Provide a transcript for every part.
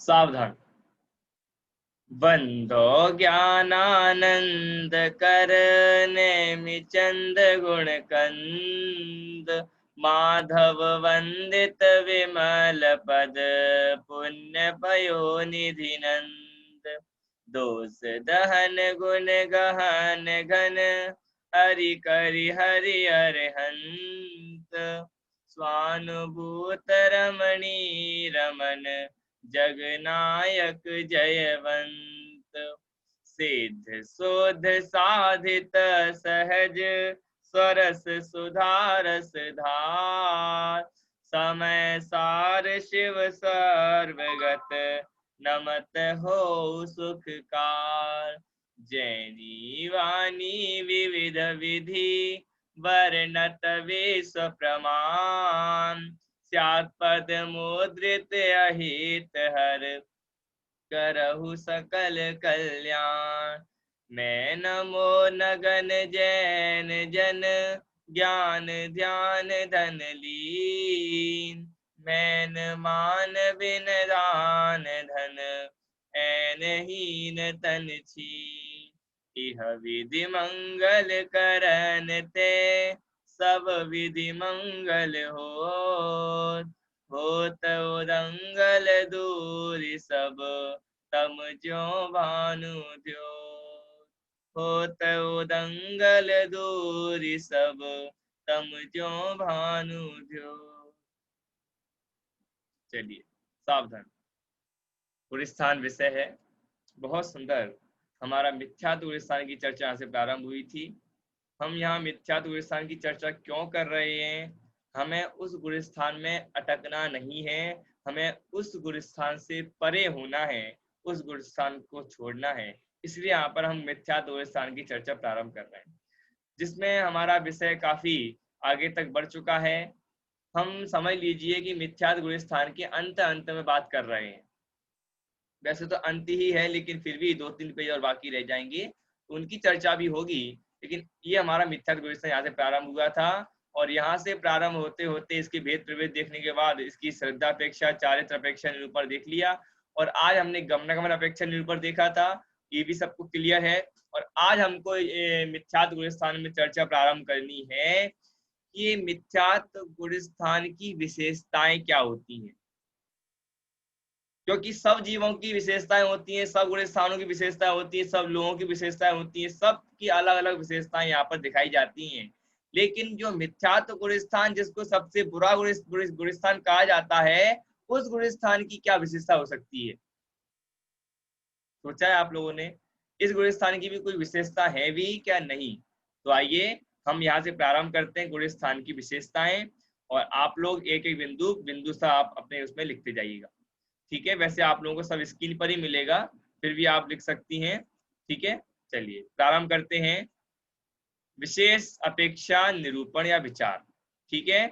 सावधान। बंधो ज्ञानानंद कर नेमि चंद गुण कंद, माधव वंदित विमल पद पुण्य पयो निधि नंद। दोष दहन गुण गहन घन, हरि करि हरि अरहंत। स्वानुभूत रमणी रमन, जगनायक जयवंत। सिद्ध शोध साधित सहज, स्वरस सुधारस धार। समय सार शिव सर्वगत, नमत हो सुखकार। जैनी वाणी विविध विधि, वर्णत विश्व प्रमाण। स्यात् पद मुद्रित अहित हर, करहु सकल कल्याण। मैं नमो नगन जैन जन, ज्ञान ध्यान धन लीन। मैन मान बिन दान धन, ऐन हीन तन छीन। इह विधि मंगल करन ते, सब विधि मंगल होत उदंगल दूरि सब, तम ज्यों भानु द्योत। होत उदंगल दूरि सब, तम ज्यों भानु द्योत। चलिए सावधान। गुलिस्तान विषय है, बहुत सुंदर। हमारा मिथ्यात्व गुलिस्तान की चर्चा यहाँ से प्रारंभ हुई थी। हम यहाँ मिथ्यात्व गुलिस्तान की चर्चा क्यों कर रहे हैं? हमें उस गुलिस्तान में अटकना नहीं है, हमें उस गुलिस्तान से परे होना है, उस गुलिस्तान को छोड़ना है। इसलिए यहाँ पर हम मिथ्यात्व गुलिस्तान की चर्चा प्रारंभ कर रहे हैं, जिसमें हमारा विषय काफी आगे तक बढ़ चुका है। हम समझ लीजिए कि मिथ्यात्व गुलिस्तान के अंत में बात कर रहे हैं। वैसे तो अंत ही है, लेकिन फिर भी 2-3 पेज और बाकी रह जाएंगे, उनकी चर्चा भी होगी। लेकिन ये हमारा मिथ्यात्व गुलिस्तान यहाँ से प्रारंभ हुआ था, और यहाँ से प्रारंभ होते होते इसके भेद प्रभेद देखने के बाद इसकी श्रद्धा अपेक्षा, चारित्र अपेक्षा निरूपण देख लिया, और आज हमने गमनागमन अपेक्षा निरूपण देखा था। ये भी सबको क्लियर है। और आज हमको मिथ्यात्व गुलिस्तान में चर्चा प्रारंभ करनी है कि ये मिथ्यात्व गुलिस्तान की विशेषताएं क्या होती हैं, क्योंकि सब जीवों की विशेषताएं होती हैं, सब गुलिस्तानों की विशेषताएं होती हैं, सब लोगों की विशेषताएं होती हैं, सब की अलग अलग विशेषताएं यहाँ पर दिखाई जाती हैं। लेकिन जो मिथ्यात्व गुलिस्तान, जिसको सबसे बुरा गुलिस्तान कहा जाता है, उस गुलिस्तान की क्या विशेषता हो सकती है? सोचा है आप लोगों ने? इस गुलिस्तान की भी कोई विशेषता है भी क्या? नहीं। तो आइए हम यहाँ से प्रारंभ करते हैं गुलिस्तान की विशेषताएं, और आप लोग एक एक बिंदु बिंदु सा आप अपने उसमें लिखते जाइएगा। ठीक है? वैसे आप लोगों को सब स्क्रीन पर ही मिलेगा, फिर भी आप लिख सकती हैं। ठीक है, चलिए प्रारंभ करते हैं। विशेष अपेक्षा निरूपण या विचार। ठीक है,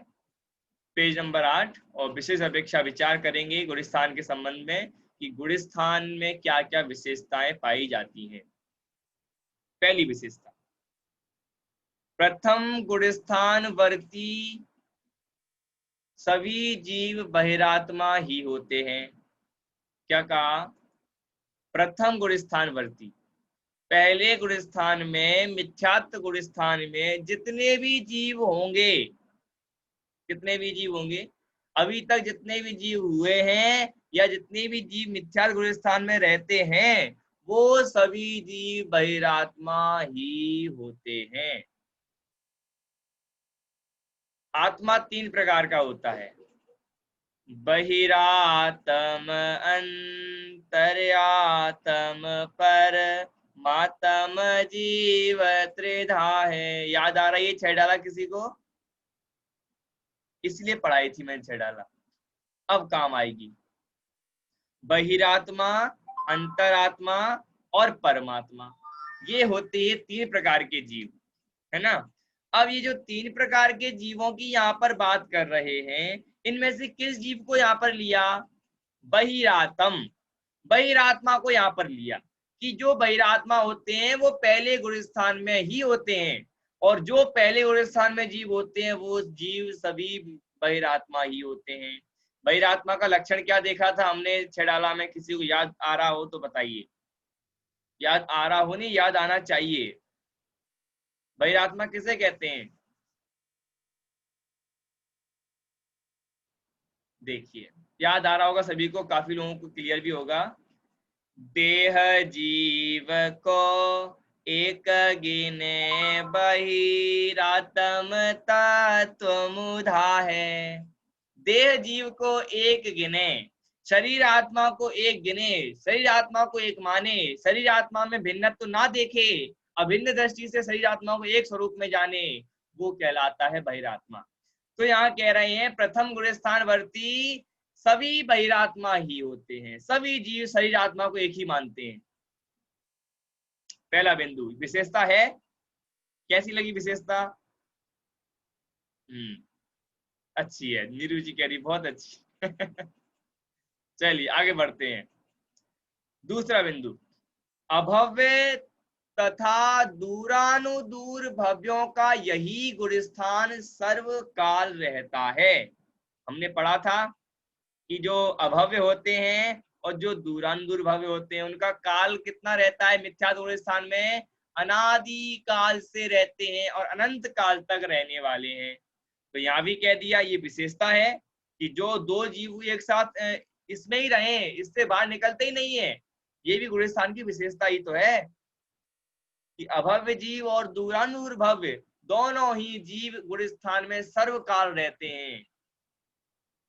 पेज नंबर 8, और विशेष अपेक्षा विचार करेंगे गुलिस्तान के संबंध में कि गुलिस्तान में क्या क्या विशेषताएं पाई जाती हैं। पहली विशेषता, प्रथम गुलिस्तान वर्ती सभी जीव बहिरात्मा ही होते हैं। क्या कहा? प्रथम गुलिस्तान वर्ती, पहले गुलिस्तान में, मिथ्यात्व गुलिस्तान में जितने भी जीव होंगे, कितने भी जीव होंगे, अभी तक जितने भी जीव हुए हैं या जितने भी जीव मिथ्यात्व गुलिस्तान में रहते हैं, वो सभी जीव बहिरात्मा ही होते हैं। आत्मा 3 प्रकार का होता है, बहिरातम, अंतर्यातम, पर मातम जीव त्रिधा है। याद आ रहा है? ये 6 डाला किसी को? इसलिए पढ़ाई थी मैंने 6 डाला, अब काम आएगी। बहिरात्मा, अंतरात्मा और परमात्मा, ये होते हैं 3 प्रकार के जीव, है ना? अब ये जो 3 प्रकार के जीवों की यहाँ पर बात कर रहे हैं, इनमें से किस जीव को यहाँ पर लिया? बहिरातम, बहिरात्मा को यहाँ पर लिया, कि जो बहिरात्मा होते हैं वो पहले गुलिस्तान में ही होते हैं, और जो पहले गुलिस्तान में जीव होते हैं वो जीव सभी बहिरात्मा ही होते हैं। बहिरात्मा का लक्षण क्या देखा था हमने छह डाला में? किसी को याद आ रहा हो तो बताइए। याद आ रहा हो, नहीं याद आना चाहिए। बहिरात्मा किसे कहते हैं? देखिए, याद आ रहा होगा सभी को, काफी लोगों को क्लियर भी होगा। देह जीव को एक गिने बहिरात्म तत्व मुधा है। देह जीव को एक गिने, शरीर आत्मा को एक गिने, शरीर आत्मा को एक माने, शरीर आत्मा में भिन्नत्व ना देखे, अभिन्न दृष्टि से शरीर आत्मा को एक स्वरूप में जाने, वो कहलाता है बहिरात्मा। तो यहाँ कह रहे हैं प्रथम गुण स्थान वर्ती सभी बहिरात्मा ही होते हैं, सभी जीव शरीर आत्मा को एक ही मानते हैं। पहला बिंदु विशेषता है। कैसी लगी विशेषता? अच्छी है, नीरू जी कह रही बहुत अच्छी। चलिए आगे बढ़ते हैं। दूसरा बिंदु, अभव्य तथा दूरानुदूर भव्यों का यही गुणस्थान सर्वकाल रहता है। हमने पढ़ा था कि जो अभव्य होते हैं और जो दूरानुदूर भव्य होते हैं उनका काल कितना रहता है मिथ्या दूर स्थान में? अनादि काल से रहते हैं और अनंत काल तक रहने वाले हैं। तो यहाँ भी कह दिया ये विशेषता है कि जो दो जीव एक साथ इसमें ही रहे, इससे बाहर निकलते ही नहीं है। ये भी गुण स्थान की विशेषता ही तो है कि अभव्य जीव और दूरानुदूर भव्य दोनों ही जीव गुण स्थान में सर्वकाल रहते हैं।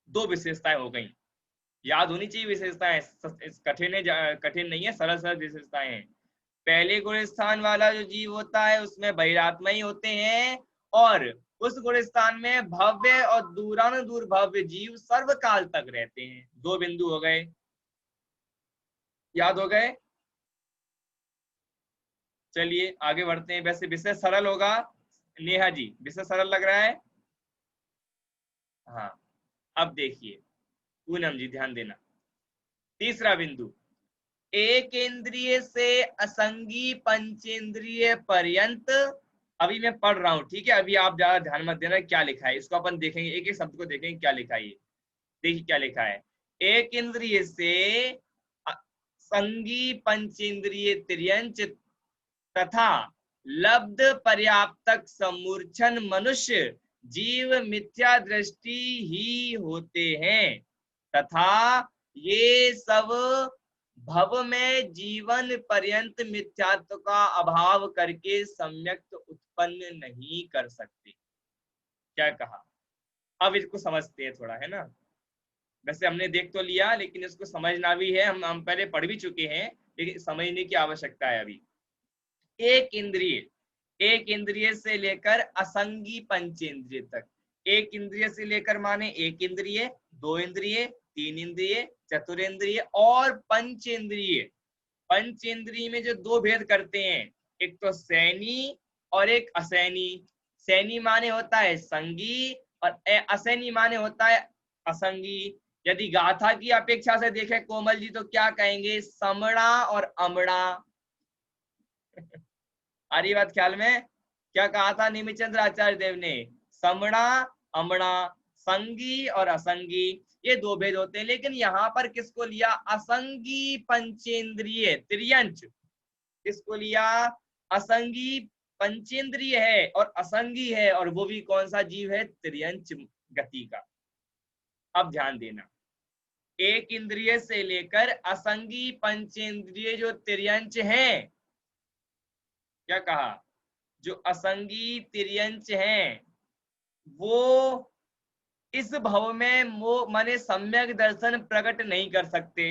दो विशेषताएं हो गई, याद होनी चाहिए विशेषताएं, कठिन नहीं है, सरल सरल विशेषताएं हैं। पहले गुण स्थान वाला जो जीव होता है उसमें बहिरात्मा ही होते हैं, और उस गुण स्थान में भव्य और दूरानुदूर भव्य जीव सर्वकाल तक रहते हैं। दो बिंदु हो गए, याद हो गए। चलिए आगे बढ़ते हैं। वैसे विषय सरल होगा नेहा जी, विषय सरल लग रहा है? हाँ, अब देखिए पूनम जी ध्यान देना। तीसरा बिंदु, एक इंद्रिय से असंगी पंचेंद्रिय पर्यंत। अभी मैं पढ़ रहा हूं, ठीक है? अभी आप ज्यादा ध्यान मत देना क्या लिखा है, इसको अपन देखेंगे, एक एक शब्द को देखेंगे क्या लिखा है। देखिए क्या लिखा है, एक इंद्रिय से संगी पंचेंद्रिय तिर्यंच तथा लब्ध पर्याप्तक समूर्छन मनुष्य जीव मिथ्या दृष्टि ही होते हैं, तथा ये सब भव में जीवन पर्यंत मिथ्यात्व का अभाव करके सम्यक उत्पन्न नहीं कर सकते। क्या कहा? अब इसको समझते हैं थोड़ा, है ना? वैसे हमने देख तो लिया लेकिन इसको समझना भी है, हम पहले पढ़ भी चुके हैं लेकिन समझने की आवश्यकता है अभी। एक इंद्रिय से लेकर असंगी पंचेंद्रिय तक। एक इंद्रिय से लेकर माने एक इंद्रिय, दो इंद्रिय, तीन इंद्रिय, चतुरेंद्रिय और पंचेंद्रिय। पंचेंद्रिय में जो दो भेद करते हैं, एक तो सैनी और एक असैनी। सैनी माने होता है संगी और असैनी माने होता है असंगी। यदि गाथा की अपेक्षा से देखें कोमल जी तो क्या कहेंगे? समड़ा और अमड़ा। आ रही बात ख्याल में? क्या कहा था निमिचंद्र आचार्य देव ने? समड़ा अमड़ा, संगी और असंगी, ये दो भेद होते हैं। लेकिन यहाँ पर किसको लिया? असंगी पंचेंद्रिय तिर्यंच। किसको लिया? असंगी पंचेंद्रिय है और असंगी है, और वो भी कौन सा जीव है? तिर्यंच गति का। अब ध्यान देना, एक इंद्रिय से लेकर असंगी पंचेंद्रिय जो तिर्यंच हैं, क्या कहा? जो असंगी तिर्यंच हैं वो इस भव में माने सम्यक दर्शन प्रकट नहीं कर सकते।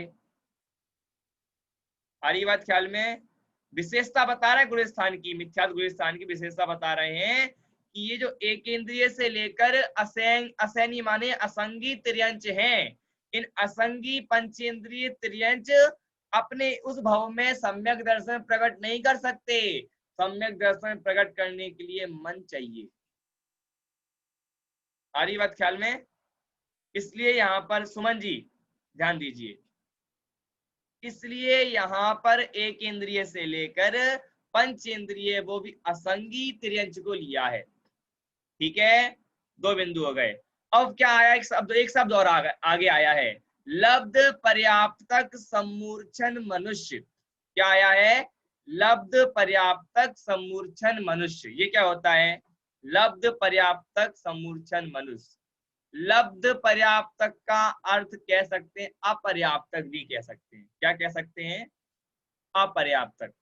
आ रही बात ख्याल में? विशेषता बता रहा है गुण स्थान की, मिथ्यात गुण स्थान की विशेषता बता रहे हैं कि ये जो एक इंद्रिय से लेकर असैनी माने असंगी तिर्यंच हैं, इन असंगी पंचेंद्रिय तिर्यंच अपने उस भव में सम्यक दर्शन प्रकट नहीं कर सकते। सम्यक दर्शन प्रकट करने के लिए मन चाहिए। आ रही बात ख्याल में? इसलिए यहाँ पर सुमन जी ध्यान दीजिए, इसलिए यहाँ पर एक इंद्रिय से लेकर पंच इंद्रिय वो भी असंगी तिर्यंच को लिया है। ठीक है, दो बिंदु हो गए। अब क्या आया, एक शब्द और आगे आया है, लब्ध पर्याप्तक सम्मूर्छन मनुष्य। क्या आया है, लब्ध पर्याप्तक सम्मूर्छन मनुष्य। ये क्या होता है, लब्ध पर्याप्तक सम्मूर्छन मनुष्य। लब्ध पर्याप्तक का अर्थ कह सकते हैं अपर्याप्तक भी कह सकते हैं। क्या कह सकते हैं, अपर्याप्तक।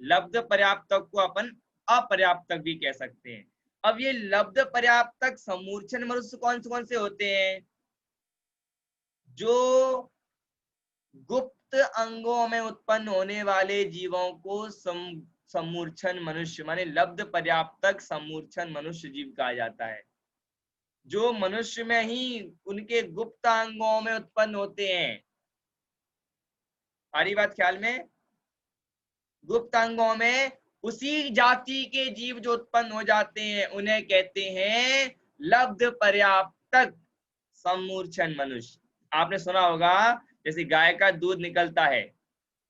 लब्ध पर्याप्तक को अपन अपर्याप्तक भी कह सकते हैं। अब ये लब्ध पर्याप्तक सम्मूर्छन मनुष्य कौन से होते हैं, जो गुप्त अंगों में उत्पन्न होने वाले जीवों को सम्मूर्छन मनुष्य माने लब्ध पर्याप्तक सम्मूर्छन मनुष्य जीव कहा जाता है। जो मनुष्य में ही उनके गुप्त अंगों में उत्पन्न होते हैं। आ रही बात ख्याल में, गुप्त अंगों में उसी जाति के जीव जो उत्पन्न हो जाते हैं उन्हें कहते हैं लब्ध पर्याप्तक सम्मूर्छन मनुष्य। आपने सुना होगा, जैसे गाय का दूध निकलता है,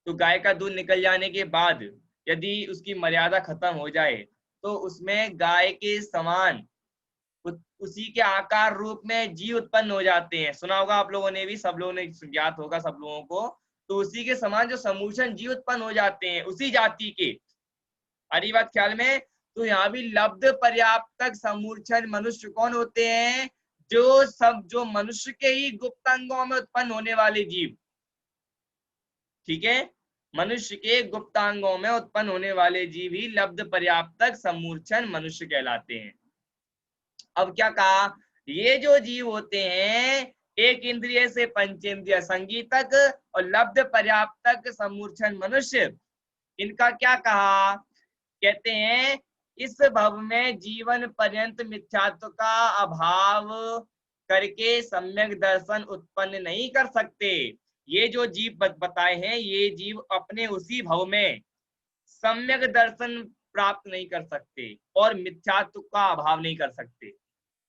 तो गाय का दूध निकल जाने के बाद यदि उसकी मर्यादा खत्म हो जाए तो उसमें गाय के समान उसी के आकार रूप में जीव उत्पन्न हो जाते हैं। सुना होगा आप लोगों ने भी, सब लोगों ने ज्ञात होगा सब लोगों को। तो उसी के समान जो समूषण जीव उत्पन्न हो जाते हैं उसी जाति के। अरे बात ख्याल में, तो यहाँ भी लब्ध पर्याप्तक समूर्छन मनुष्य कौन होते हैं, जो मनुष्य के ही गुप्त अंगों में उत्पन्न होने वाले जीव। ठीक है, मनुष्य के गुप्तांगों में उत्पन्न होने वाले जीव ही लब्ध पर्याप्तक समूर्छन मनुष्य कहलाते हैं। अब क्या कहा, ये जो जीव होते हैं एक इंद्रिय से पंचेंद्रिय संगीतक और लब्ध पर्याप्तक समूर्छन मनुष्य, इनका क्या कहा, कहते हैं इस भव में जीवन पर्यंत मिथ्यात्व का अभाव करके सम्यक दर्शन उत्पन्न नहीं कर सकते। ये जो जीव बताए हैं ये जीव अपने उसी भव में सम्यक दर्शन प्राप्त नहीं कर सकते और मिथ्यात्व का अभाव नहीं कर सकते।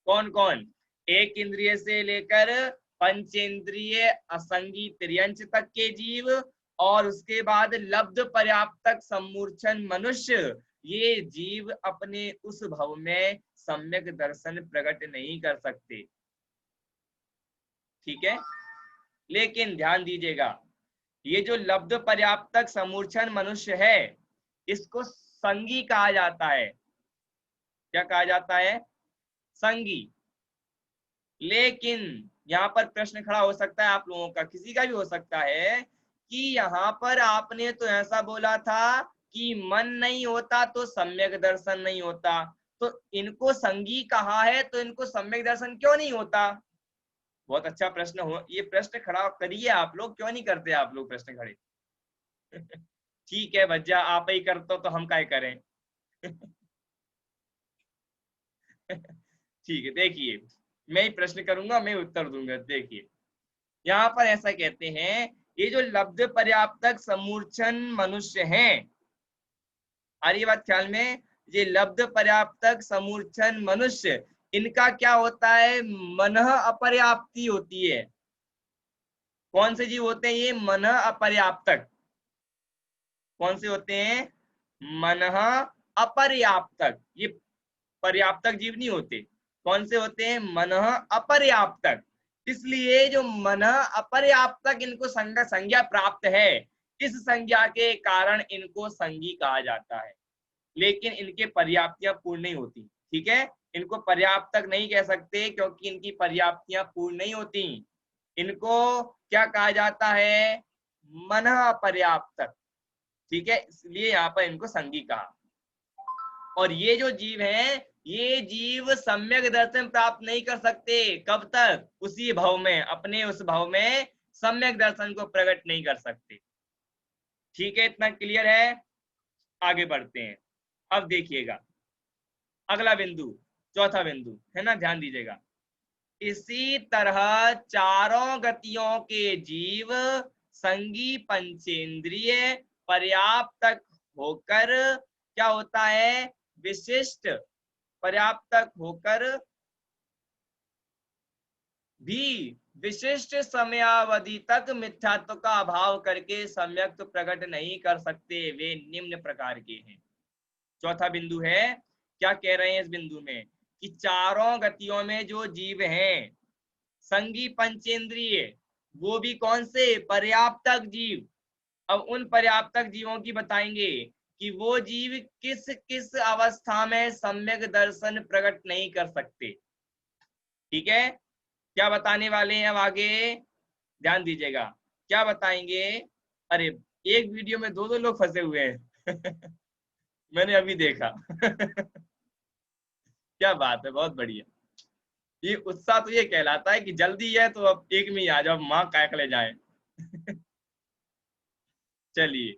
कौन कौन, एक इंद्रिय से लेकर पंचेंद्रिय असंगी त्रियंच तक के जीव और उसके बाद लब्ध पर्याप्तक सम्मूर्छन मनुष्य, ये जीव अपने उस भव में सम्यक दर्शन प्रकट नहीं कर सकते। ठीक है, लेकिन ध्यान दीजिएगा, ये जो लब्ध पर्याप्तक समूर्छन मनुष्य है इसको संगी कहा जाता है। क्या कहा जाता है, संगी। लेकिन यहाँ पर प्रश्न खड़ा हो सकता है आप लोगों का, किसी का भी हो सकता है कि यहाँ पर आपने तो ऐसा बोला था कि मन नहीं होता तो सम्यक दर्शन नहीं होता, तो इनको संगी कहा है तो इनको सम्यक दर्शन क्यों नहीं होता। बहुत अच्छा प्रश्न हो, ये प्रश्न खड़ा करिए आप लोग, क्यों नहीं करते आप लोग प्रश्न खड़े। ठीक है भज्जा, आप ही करते हो तो हम क्या करें। ठीक है, देखिए मैं ही प्रश्न करूंगा, मैं उत्तर दूंगा। देखिए यहाँ पर ऐसा कहते हैं, ये जो लब्ध पर्याप्तक समूर्छन मनुष्य हैं, आ रही बात ख्याल में, ये लब्ध पर्याप्तक समूर्छन मनुष्य, इनका क्या होता है, मन अपर्याप्ति होती है। कौन से जीव होते हैं ये, मन अपर्याप्तक। कौन से होते हैं, मन अपर्याप्तक। ये पर्याप्तक जीव नहीं होते। कौन से होते हैं, मन अपर्याप्तक। इसलिए जो मन अपर्याप्तक इनको संज्ञा प्राप्त है, इस संज्ञा के कारण इनको संगी कहा जाता है। लेकिन इनके पर्याप्तियां पूर्ण नहीं होती। ठीक है, इनको पर्याप्तक नहीं कह सकते क्योंकि इनकी पर्याप्तियां पूर्ण नहीं होती। इनको क्या कहा जाता है, मन अपर्याप्तक। ठीक है, इसलिए यहाँ पर इनको संगी कहा। और ये जो जीव हैं, ये जीव सम्यक दर्शन प्राप्त नहीं कर सकते। कब तक, उसी भव में, अपने उस भव में सम्यक दर्शन को प्रकट नहीं कर सकते। ठीक है, इतना क्लियर है। आगे बढ़ते हैं। अब देखिएगा अगला बिंदु, चौथा बिंदु है ना, ध्यान दीजिएगा। इसी तरह चारों गतियों के जीव संगी पंचेंद्रिय पर्याप्तक होकर क्या होता है, विशिष्ट पर्याप्तक होकर भी विशिष्ट समयावधि तक मिथ्यात्व का अभाव करके सम्यक प्रकट नहीं कर सकते। वे निम्न प्रकार के हैं। चौथा बिंदु है, क्या कह रहे हैं इस बिंदु में, कि चारों गतियों में जो जीव हैं संगी पंचेंद्रिय, वो भी कौन से? पर्याप्तक जीव। अब उन पर्याप्तक जीवों की बताएंगे कि वो जीव किस किस अवस्था में सम्यक दर्शन प्रकट नहीं कर सकते। ठीक है, क्या बताने वाले हैं अब आगे, ध्यान दीजिएगा। क्या बताएंगे? अरे एक वीडियो में दो दो लोग फंसे हुए हैं मैंने अभी देखा क्या बात है, बहुत बढ़िया। ये उत्साह तो ये कहलाता है कि जल्दी है तो अब एक में ही आ जाओ, माँ कायक ले जाए चलिए,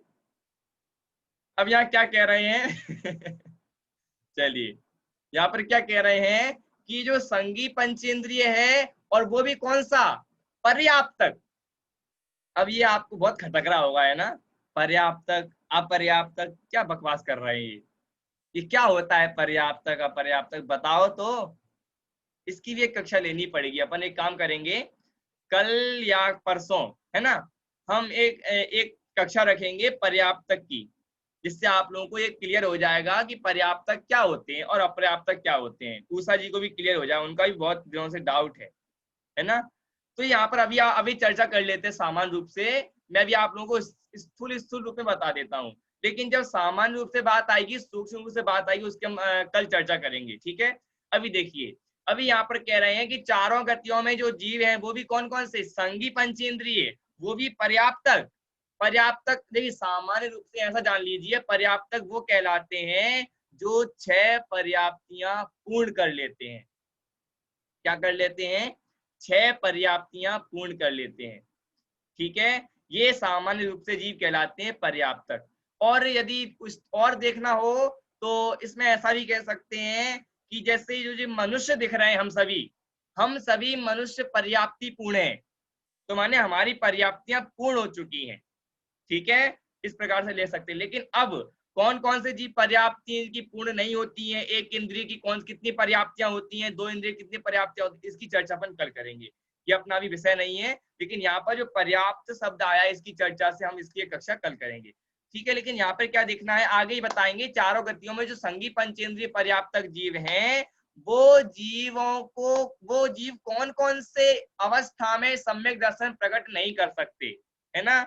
अब यहाँ क्या कह रहे हैं चलिए, यहाँ पर क्या कह रहे हैं कि जो संगी पंचेंद्रिय है, और वो भी कौन सा? पर्याप्तक। अब ये आपको बहुत खटक रहा होगा, है ना? पर्याप्तक अपर्याप्तक, क्या बकवास कर रहे हैं ये क्या होता है पर्याप्तक अपर्याप्तक, बताओ तो। इसकी भी एक कक्षा लेनी पड़ेगी। अपन एक काम करेंगे, कल या परसों, है ना, हम एक एक कक्षा रखेंगे पर्याप्तक की, जिससे आप लोगों को ये क्लियर हो जाएगा कि पर्याप्तक क्या होते हैं और अपर्याप्तक क्या होते हैं। उषा जी को भी क्लियर हो जाए, उनका भी बहुत दिनों से डाउट है ना? तो यहाँ पर अभी चर्चा कर लेते हैं सामान्य रूप से। मैं भी आप लोगों को स्थूल स्थूल रूप में बता देता हूँ, लेकिन जब सामान्य रूप से बात आएगी, सूक्ष्म रूप से बात आएगी, उसके हम कल चर्चा करेंगे। ठीक है, अभी देखिए, अभी यहाँ पर कह रहे हैं कि चारों गतियों में जो जीव हैं वो भी कौन कौन से? संगी पंचेंद्रिय, वो भी पर्याप्तक। पर्याप्तक देखिए, सामान्य रूप से ऐसा जान लीजिए, पर्याप्तक वो कहलाते हैं जो 6 पर्याप्तियां पूर्ण कर लेते हैं। क्या कर लेते हैं? 6 पर्याप्तियां पूर्ण कर लेते हैं। ठीक है, ये सामान्य रूप से जीव कहलाते हैं पर्याप्तक। और यदि कुछ और देखना हो तो इसमें ऐसा भी कह सकते हैं कि जैसे जो जो मनुष्य दिख रहे हैं, हम सभी मनुष्य पर्याप्ति पूर्ण है, तो माने हमारी पर्याप्तियां पूर्ण हो चुकी हैं। ठीक है, इस प्रकार से ले सकते हैं। लेकिन अब कौन कौन से जीव पर्याप्ति की पूर्ण नहीं होती हैं, एक इंद्रिय की कौन कितनी पर्याप्तियां होती हैं, दो इंद्रिय कितनी पर्याप्तियां होती हैं, इसकी चर्चा अपन कल करेंगे। ये अपना भी विषय नहीं है, लेकिन यहाँ पर जो पर्याप्त शब्द आया, इसकी चर्चा से हम इसकी एक कक्षा कल करेंगे। ठीक है, लेकिन यहाँ पर क्या देखना है, आगे ही बताएंगे। चारों गतियों में जो संगी पंचेंद्रिय पर्याप्तक जीव हैं, वो जीव कौन कौन से अवस्था में सम्यक दर्शन प्रकट नहीं कर सकते, है ना?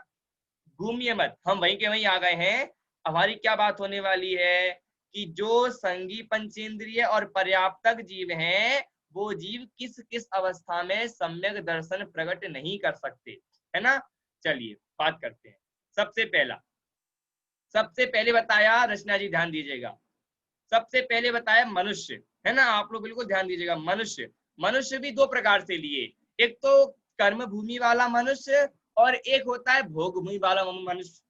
घूमिए मत, हम वहीं के वहीं आ गए हैं। हमारी क्या बात होने वाली है कि जो संगी पंचेंद्रिय और पर्याप्तक जीव हैं, वो जीव किस किस अवस्था में सम्यक दर्शन प्रकट नहीं कर सकते, है ना? चलिए बात करते हैं। सबसे पहले बताया, रचना जी ध्यान दीजिएगा, सबसे पहले बताया मनुष्य, है ना? आप लोग बिल्कुल ध्यान दीजिएगा। मनुष्य भी दो प्रकार से लिए, एक तो कर्म भूमि वाला मनुष्य और एक होता है भोग भूमि वाला मनुष्य।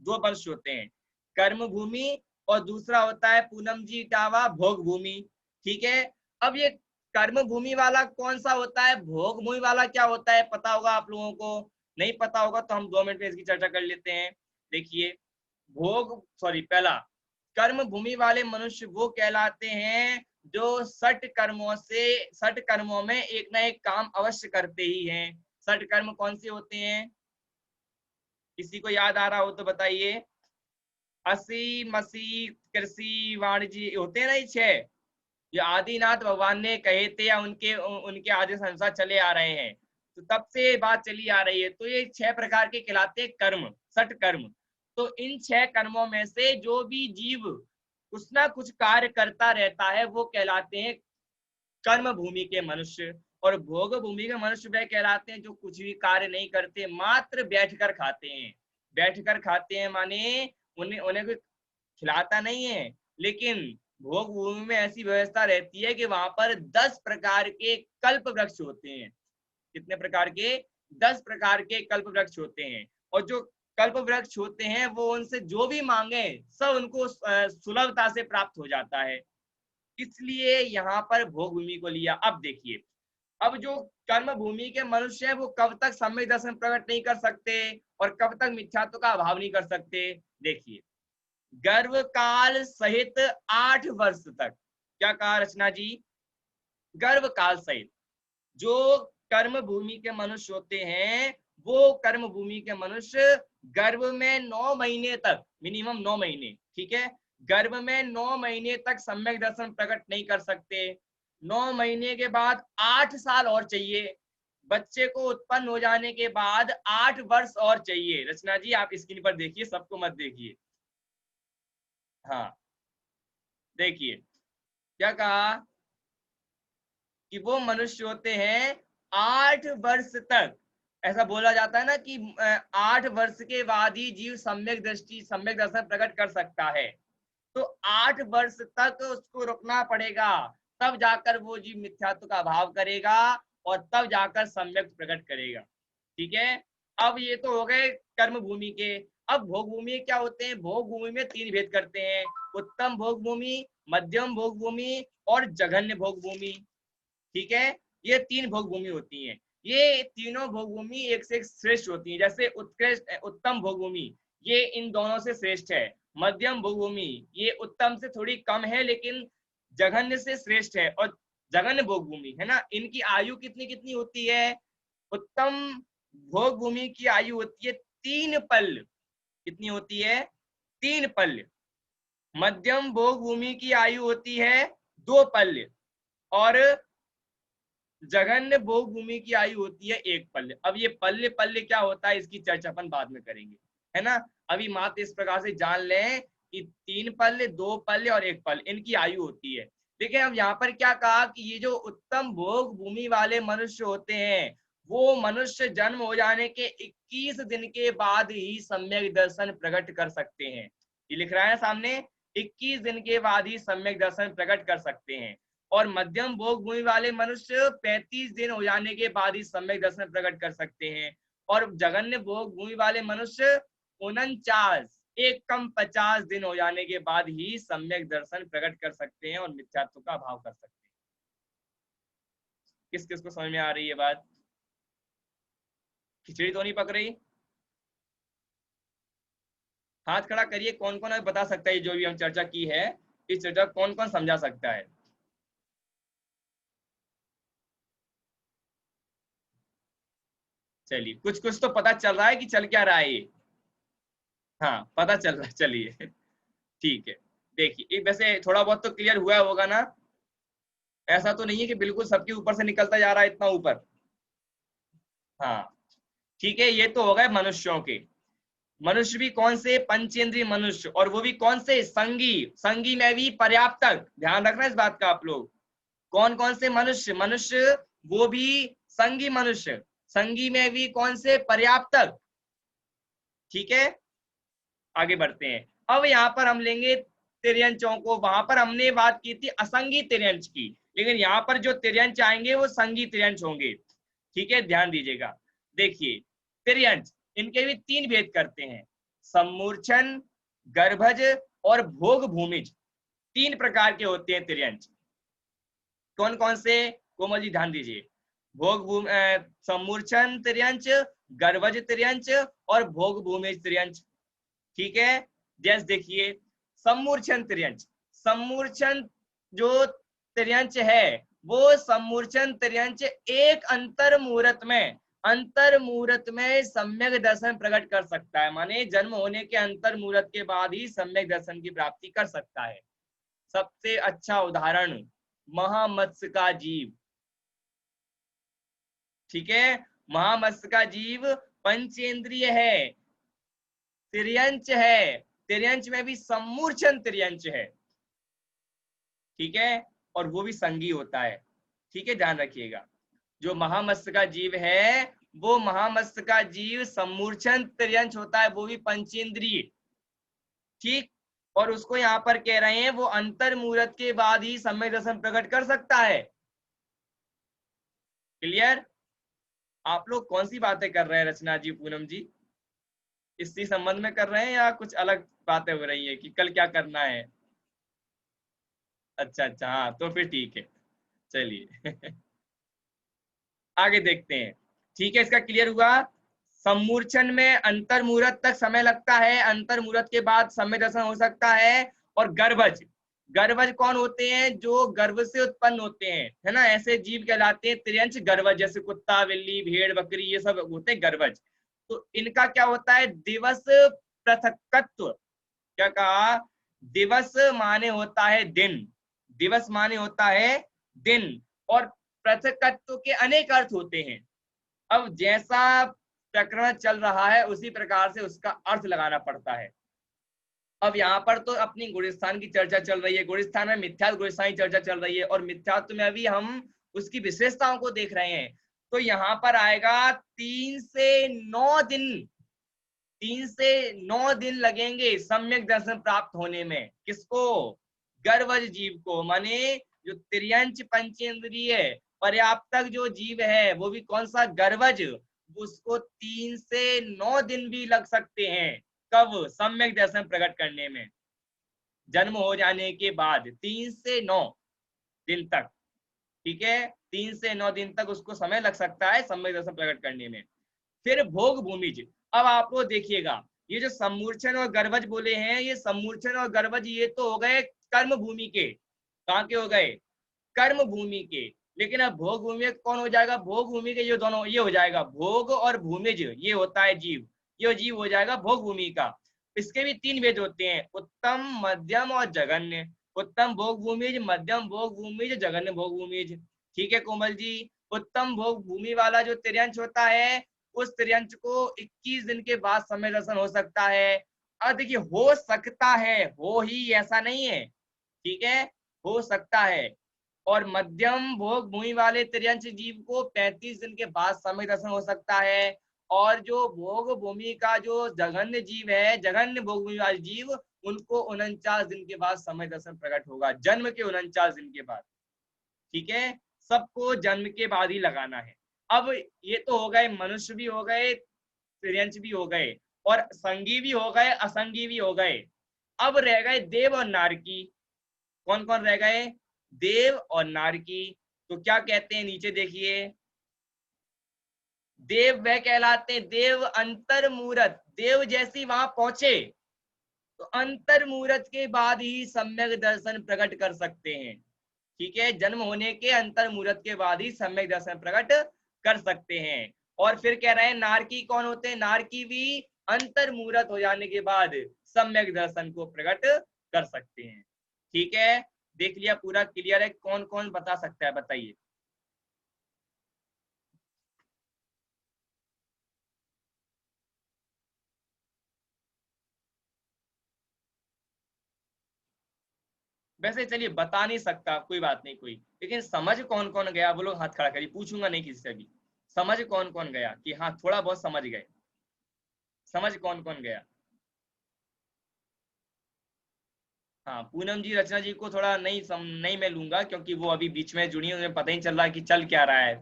दो मनुष्य होते हैं, कर्म भूमि और दूसरा होता है पूनम जी टावा भोग भूमि। ठीक है, अब ये कर्म भूमि वाला कौन सा होता है, भोग भूमि वाला क्या होता है, पता होगा आप लोगों को? नहीं पता होगा तो हम 2 मिनट में इसकी चर्चा कर लेते हैं। देखिए, पहला, कर्म भूमि वाले मनुष्य वो कहलाते हैं जो 60 कर्मों में एक ना एक काम अवश्य करते ही हैं। 60 कर्म कौन से होते हैं? किसी को याद आ रहा हो तो बताइए। असी मसी कृषि वाणिज्य होते हैं ना, ये 6, ये आदिनाथ भगवान ने कहे थे या उनके उनके आदेश अनुसार चले आ रहे हैं, तो तब से बात चली आ रही है। तो ये 6 प्रकार के कहलाते हैं कर्म, 60 कर्म। तो इन 6 कर्मों में से जो भी जीव कुछ ना कुछ कार्य करता रहता है, वो कहलाते हैं कर्म भूमि के मनुष्य। और भोग भूमि के मनुष्य वह कहलाते हैं जो कुछ भी कार्य नहीं करते, मात्र बैठकर खाते हैं। बैठकर खाते हैं माने उन्हें उन्हें कोई खिलाता नहीं है, लेकिन भोग भूमि में ऐसी व्यवस्था रहती है कि वहां पर 10 प्रकार के कल्प वृक्ष होते हैं। कितने प्रकार के? 10 प्रकार के कल्प वृक्ष होते हैं। और जो कल्प वृक्ष होते हैं वो उनसे जो भी मांगे सब उनको सुलभता से प्राप्त हो जाता है, इसलिए यहाँ पर भोग भूमि को लिया। अब देखिए, अब जो कर्म भूमि के मनुष्य है वो कब तक सम्यक दर्शन प्रकट नहीं कर सकते और कब तक मिथ्यात्व का अभाव नहीं कर सकते? देखिए, गर्भ काल सहित 8 वर्ष तक। क्या कहा रचना जी? गर्भ काल सहित जो कर्म भूमि के मनुष्य होते हैं, वो कर्म भूमि के मनुष्य गर्भ में 9 महीने तक, मिनिमम 9 महीने, ठीक है, गर्भ में 9 महीने तक सम्यक दर्शन प्रकट नहीं कर सकते। 9 महीने के बाद 8 साल और चाहिए, बच्चे को उत्पन्न हो जाने के बाद 8 वर्ष और चाहिए। रचना जी आप स्क्रीन पर देखिए, सबको मत देखिए। हाँ देखिए क्या कहा कि वो मनुष्य होते हैं 8 वर्ष तक। ऐसा बोला जाता है ना कि 8 वर्ष के बाद ही जीव सम्यक दृष्टि सम्यक दर्शन प्रकट कर सकता है। तो 8 वर्ष तक उसको रुकना पड़ेगा, तब जाकर वो जीव मिथ्यात्व का भाव करेगा और तब जाकर सम्यक प्रकट करेगा। ठीक है, अब ये तो हो गए कर्म भूमि के। अब भोग भूमि क्या होते हैं? भोग भूमि में 3 भेद करते हैं, उत्तम भोग भूमि, मध्यम भोग भूमि और जघन्य भोग भूमि। ठीक है, ये 3 भोग भूमि होती हैं। ये तीनों भोग भूमि एक से एक श्रेष्ठ होती हैं। जैसे उत्कृष्ट उत्तम भोग भूमि ये इन दोनों से श्रेष्ठ है, मध्यम भोग भूमि ये उत्तम से थोड़ी कम है लेकिन जघन्य से श्रेष्ठ है, और जघन्य भोग भूमि है ना, इनकी आयु कितनी कितनी होती है? उत्तम भोग भूमि की आयु होती है 3 पल। कितनी होती है? 3 पल। मध्यम भोग भूमि की आयु होती है 2 पल और जघन्य भोग भूमि की आयु होती है 1 पल्य। अब ये पल्य पल्य क्या होता है इसकी चर्चा अपन बाद में करेंगे, है ना। अभी मात्र इस प्रकार से जान लें कि 3 पल्य, 2 पल्य और 1 पल्य इनकी आयु होती है। देखिए अब यहाँ पर क्या कहा कि ये जो उत्तम भोग भूमि वाले मनुष्य होते हैं वो मनुष्य जन्म हो जाने के 21 दिन के बाद ही सम्यक दर्शन प्रकट कर सकते हैं। ये लिख रहा है सामने, 21 दिन के बाद ही सम्यक दर्शन प्रकट कर सकते हैं। और मध्यम भोग भूमि वाले मनुष्य 35 दिन हो जाने के बाद ही सम्यक दर्शन प्रकट कर सकते हैं। और जघन्य भोग भूमि वाले मनुष्य 49 एक कम 50 दिन हो जाने के बाद ही सम्यक दर्शन प्रकट कर सकते हैं और मिथ्यात्व का भाव कर सकते हैं। किस किस को समझ में आ रही है बात? खिचड़ी तो नहीं पक रही? हाथ खड़ा करिए, कौन कौन बता सकता है जो भी हम चर्चा की है इस चर्चा कौन कौन समझा सकता है? चलिए कुछ कुछ तो पता चल रहा है कि चल क्या रहा है ये। हाँ पता चल रहा है, चलिए ठीक है। देखिए ये वैसे थोड़ा बहुत तो क्लियर हुआ होगा ना? ऐसा तो नहीं है कि बिल्कुल सबके ऊपर से निकलता जा रहा है इतना ऊपर। हाँ ठीक है, ये तो हो गए मनुष्यों के। मनुष्य भी कौन से? पंचेंद्रिय मनुष्य, और वो भी कौन से? संगी। संगी में भी पर्याप्त, ध्यान रखना इस बात का आप लोग। कौन कौन से मनुष्य? मनुष्य वो भी संगी मनुष्य, संगी में भी कौन से? पर्याप्त। ठीक है, आगे बढ़ते हैं। अब यहाँ पर हम लेंगे तिर्यंचों को। वहां पर हमने बात की थी असंगी तिर्यंच की, लेकिन यहाँ पर जो तिर्यंच आएंगे वो संगी तिर्यंच होंगे। ठीक है, ध्यान दीजिएगा। देखिए तिर्यंच, इनके भी 3 भेद करते हैं, सम्मूर्छन, गर्भज और भोग भूमिज। 3 प्रकार के होते हैं तिर्यंच। कौन कौन से? कोमल जी ध्यान दीजिए। भोग भूमि, सम्मूर्छन तिर्यंच, गर्भज तिर्यंच और भोग भूमिज तिर्यंच। ठीक है, जैसे देखिए सम्मूर्छन तिर्यंच। सम्मूर्छन जो तिर्यंच है वो सम्मूर्छन तिर्यंच एक अंतर मुहूर्त में सम्यक दर्शन प्रकट कर सकता है, माने जन्म होने के अंतर मुहूर्त के बाद ही सम्यक दर्शन की प्राप्ति कर सकता है। सबसे अच्छा उदाहरण महामत्स्य का जीव। ठीक है, महामत्स्य का जीव पंचेंद्रिय है, तिर्यंच है, तिर्यंच में भी सम्मूर्छन तिर्यंच है। ठीक है, और वो भी संगी होता है। ठीक है, ध्यान रखिएगा। जो महामत्स्य का जीव है वो महामत्स्य का जीव सम्मूर्छन तिर्यंच होता है, वो भी पंचेंद्रिय। ठीक, और उसको यहाँ पर कह रहे हैं वो अंतर मुहूर्त के बाद ही सम्यक दर्शन प्रकट कर सकता है। क्लियर? आप लोग कौन सी बातें कर रहे हैं रचना जी, पूनम जी? इसी संबंध में कर रहे हैं या कुछ अलग बातें हो रही है कि कल क्या करना है? अच्छा अच्छा, हाँ तो फिर ठीक है, चलिए आगे देखते हैं। ठीक है, इसका क्लियर हुआ। सम्मूर्छन में अंतर मुहूर्त तक समय लगता है, अंतर मुहूर्त के बाद समय दर्शन हो सकता है। और गर्भज, गर्भज कौन होते हैं? जो गर्भ से उत्पन्न होते हैं, है ना, ऐसे जीव कहलाते हैं तिर्यंच गर्भज। जैसे कुत्ता, बिल्ली, भेड़, बकरी, ये सब होते हैं गर्भज। तो इनका क्या होता है? दिवस पृथकत्व। क्या कहा? दिवस माने होता है दिन, दिवस माने होता है दिन और पृथकत्व के अनेक अर्थ होते हैं। अब जैसा प्रकरण चल रहा है उसी प्रकार से उसका अर्थ लगाना पड़ता है। अब यहाँ पर तो अपनी गुणस्थान की चर्चा चल रही है, गुणस्थान में मिथ्यात्व गुणस्थान की चर्चा चल रही है, और मिथ्यात्व में अभी हम उसकी विशेषताओं को देख रहे हैं। तो यहाँ पर आएगा 3 से 9 दिन लगेंगे सम्यक दर्शन प्राप्त होने में। किसको? गर्भज जीव को, माने जो तिर्यंच पंचेंद्रिय पर्याप्तक जो जीव है वो भी कौन सा? गर्भज। उसको 3 से 9 दिन भी लग सकते हैं। कब? सम्यक दर्शन प्रकट करने में। जन्म हो जाने के बाद 3 से 9 दिन तक, ठीक है, 3 से 9 दिन तक उसको समय लग सकता है सम्यक दर्शन प्रकट करने में। फिर भोग भूमिज। अब आप लोग देखिएगा, ये जो सम्मूर्छन और गर्भज बोले हैं, ये सम्मूर्छन और गर्भज ये तो हो गए कर्म भूमि के। कहाँ के हो गए? कर्म भूमि के। लेकिन अब भोग भूमि में कौन हो जाएगा? भोग भूमि के ये दोनों, ये हो जाएगा भोग और भूमिज, ये होता है जीव, ये जीव हो जाएगा भोग भूमि का। इसके भी 3 भेद होते हैं, उत्तम, मध्यम और जघन्य। उत्तम भोग भूमिज, मध्यम भोग भूमिज, जघन्य भोग भूमिज। ठीक है कोमल जी। उत्तम भोग भूमि वाला जो तिर्यंच होता है, उस तिर्यंच को 21 दिन के बाद समय दर्शन हो सकता है। अब देखिए, हो सकता है, हो ही ऐसा नहीं है, ठीक है, हो सकता है। और मध्यम भोग भूमि वाले तिर्यंच जीव को 35 दिन के बाद समय दर्शन हो सकता है। और जो भोग भूमि का जो जघन्य जीव है, जघन्य भोग भूमि वाले जीव, उनको 49 दिन के बाद समय दर्शन प्रकट होगा, जन्म के 49 दिन के बाद। ठीक है, सबको जन्म के बाद ही लगाना है। अब ये तो हो गए, मनुष्य भी हो गए, तिर्यंच भी हो गए, और संगी भी हो गए, असंगी भी हो गए। अब रह गए देव और नारकी। कौन कौन रह गए? देव और नारकी। तो क्या कहते हैं, नीचे देखिए, देव वह कहलाते हैं, देव अंतर मूरत, देव जैसी वहां पहुंचे तो अंतर मूरत के बाद ही सम्यक दर्शन प्रकट कर सकते हैं। ठीक है, जन्म होने के अंतर मूरत के बाद ही सम्यक दर्शन प्रकट कर सकते हैं। और फिर कह रहे हैं नारकी कौन होते हैं? नारकी भी अंतर मूरत हो जाने के बाद सम्यक दर्शन को प्रकट कर सकते हैं। ठीक है, देख लिया, पूरा क्लियर है? कौन कौन बता सकता है, बताइए। वैसे चलिए, बता नहीं सकता, कोई बात नहीं कोई, लेकिन समझ कौन कौन गया वो लोग हाथ खड़ा करिए, पूछूंगा नहीं किसी से भी। समझ कौन कौन गया कि हाँ थोड़ा बहुत समझ गए? समझ कौन कौन गया? हाँ, पूनम जी, रचना जी को थोड़ा नहीं मैं लूंगा, क्योंकि वो अभी बीच में जुड़ी है, उन्हें पता ही चल रहा है कि चल क्या रहा है,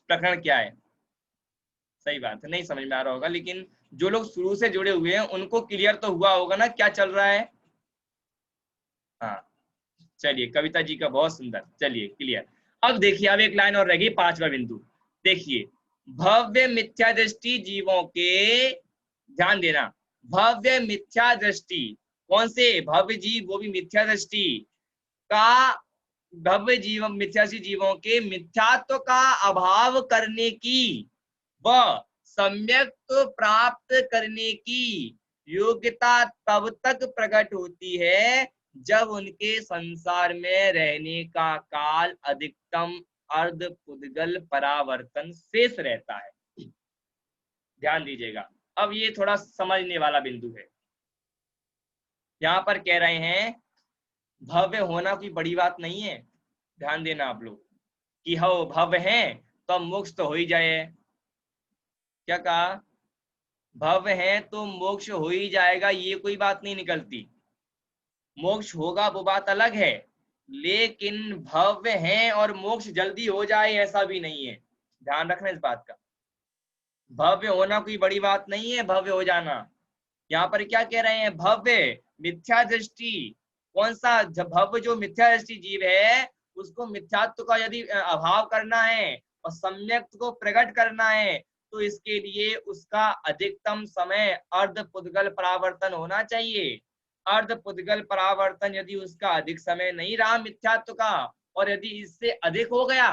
प्रकरण क्या है। सही बात है, नहीं समझ में आ रहा होगा, लेकिन जो लोग शुरू से जुड़े हुए हैं उनको क्लियर तो हुआ होगा ना क्या चल रहा है। हाँ, चलिए, कविता जी का बहुत सुंदर, चलिए क्लियर। अब देखिए, अब एक लाइन और रहेगी, 5वां बिंदु। देखिए, भव्य मिथ्या दृष्टि जीवों के, ध्यान देना, भव्य मिथ्या दृष्टि, कौन से भव्य जीव? वो भी मिथ्या दृष्टि का, भव्य जीव मिथ्यासी जीवों के मिथ्यात्व का अभाव करने की व सम्यक प्राप्त करने की योग्यता तब तक प्रकट होती है जब उनके संसार में रहने का काल अधिकतम अर्ध पुद्गल परावर्तन शेष रहता है। ध्यान दीजिएगा, अब ये थोड़ा समझने वाला बिंदु है। यहाँ पर कह रहे हैं भव्य होना कोई बड़ी बात नहीं है। ध्यान देना आप लोग, कि हो भव्य हैं तो अब मोक्ष तो हो ही जाए। क्या कहा? भव्य है तो मोक्ष हो ही जाएगा, ये कोई बात नहीं निकलती। मोक्ष होगा वो बात अलग है, लेकिन भव्य है और मोक्ष जल्दी हो जाए ऐसा भी नहीं है। ध्यान रखना इस बात का। भव्य होना कोई बड़ी बात नहीं है, भव्य हो जाना। यहाँ पर क्या कह रहे हैं? भव्य मिथ्या दृष्टि, कौन सा? भव्य जो मिथ्या दृष्टि जीव है, उसको मिथ्यात्व का यदि अभाव करना है और सम्यक को प्रकट करना है, तो इसके लिए उसका अधिकतम समय अर्ध पुद्गल परावर्तन होना चाहिए। अर्ध पुद्गल परावर्तन यदि उसका अधिक समय नहीं रहा मिथ्यात्व का, और यदि इससे अधिक हो गया,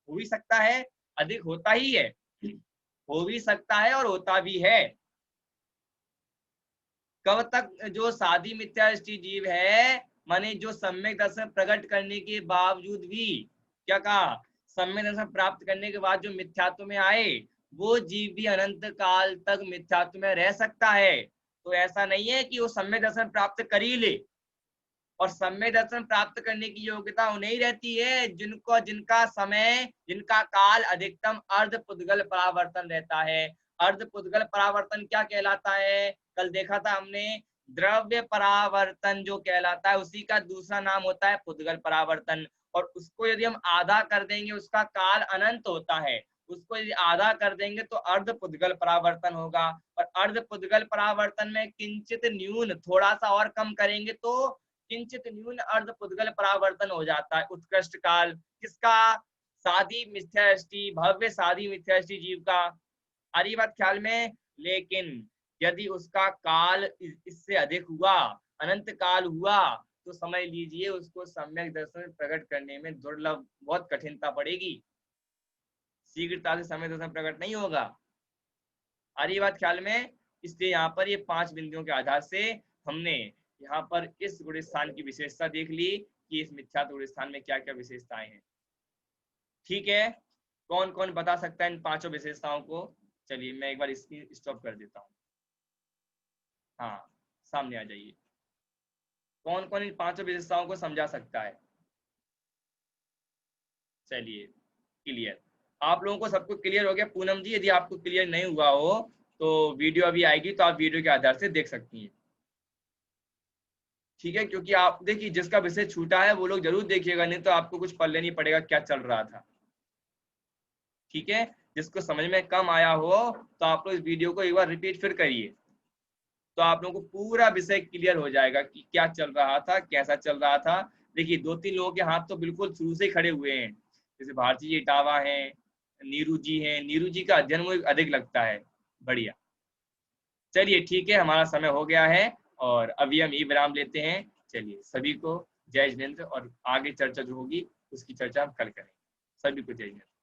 हो भी सकता है, अधिक होता ही है, हो भी सकता है और होता भी है। कब तक? जो साधी मिथ्या दृष्टि जीव है, माने जो सम्यक दर्शन प्रकट करने के बावजूद भी क्या कहा, सम्यक दर्शन प्राप्त करने के बाद जो मिथ्यात्व में आए वो जीव भी अनंत काल तक मिथ्यात्व में रह सकता है। तो ऐसा नहीं है कि वो सम्यक दर्शन प्राप्त कर ही ले, और सम्यक दर्शन प्राप्त करने की योग्यता उन्हें ही रहती है जिनका समय, जिनका काल अधिकतम अर्ध पुद्गल परावर्तन रहता है। अर्ध पुद्गल परावर्तन क्या कहलाता है, कल देखा था हमने, द्रव्य परावर्तन जो कहलाता है उसी का दूसरा नाम होता है पुद्गल परावर्तन। और उसको यदि हम आधा कर देंगे, उसका काल अनंत होता है, उसको यदि आधा कर देंगे तो अर्ध पुद्गल परावर्तन होगा। और अर्ध पुद्गल परावर्तन में किंचित न्यून, थोड़ा सा और कम करेंगे तो किंचित न्यून अर्ध पुद्गल परावर्तन हो जाता है। उत्कृष्ट काल किसका, साधी मिथ्याष्टि, भव्य साधी मिथ्याष्टि जीव का। आ रही बात ख्याल में। लेकिन यदि उसका काल इससे अधिक हुआ, अनंत काल हुआ, तो समझ लीजिए उसको सम्यक दर्शन प्रकट करने में दुर्लभ, बहुत कठिनता पड़ेगी, शीघ्रता से सम्यक दर्शन प्रकट नहीं होगा। आ रही बात ख्याल में। इसलिए यहाँ पर ये 5 बिंदुओं के आधार से हमने यहाँ पर इस गुण स्थान की विशेषता देख ली कि इस मिथ्यात्व गुण स्थान में क्या क्या विशेषताएं हैं। ठीक है, कौन कौन बता सकता है इन 5 विशेषताओं को। चलिए मैं एक बार इसकी स्टॉप कर देता हूँ। हाँ, सामने आ जाइए, कौन कौन इन 5 विशेषताओं को समझा सकता है। चलिए क्लियर, आप लोगों को सबको क्लियर हो गया। पूनम जी यदि आपको क्लियर नहीं हुआ हो तो वीडियो अभी आएगी, तो आप वीडियो के आधार से देख सकती हैं। ठीक है, क्योंकि आप देखिए जिसका विषय छूटा है वो लोग जरूर देखिएगा, नहीं तो आपको कुछ पल्ले नहीं पड़ेगा क्या चल रहा था। ठीक है, जिसको समझ में कम आया हो तो आप लोग इस वीडियो को एक बार रिपीट फिर करिए, तो आप लोगों को पूरा विषय क्लियर हो जाएगा कि क्या चल रहा था, कैसा चल रहा था। देखिए 2-3 लोगों के हाथ तो बिल्कुल शुरू से ही खड़े हुए हैं, जैसे भारती जी इटावा हैं, नीरू जी हैं। नीरू जी का अध्ययन मुझे अधिक लगता है, बढ़िया। चलिए ठीक है, हमारा समय हो गया है और अभी हम ये विराम लेते हैं। चलिए सभी को जय जिनेंद्र, और आगे चर्चा जो होगी उसकी चर्चा हम कल करेंगे। सभी को जय जिनेंद्र।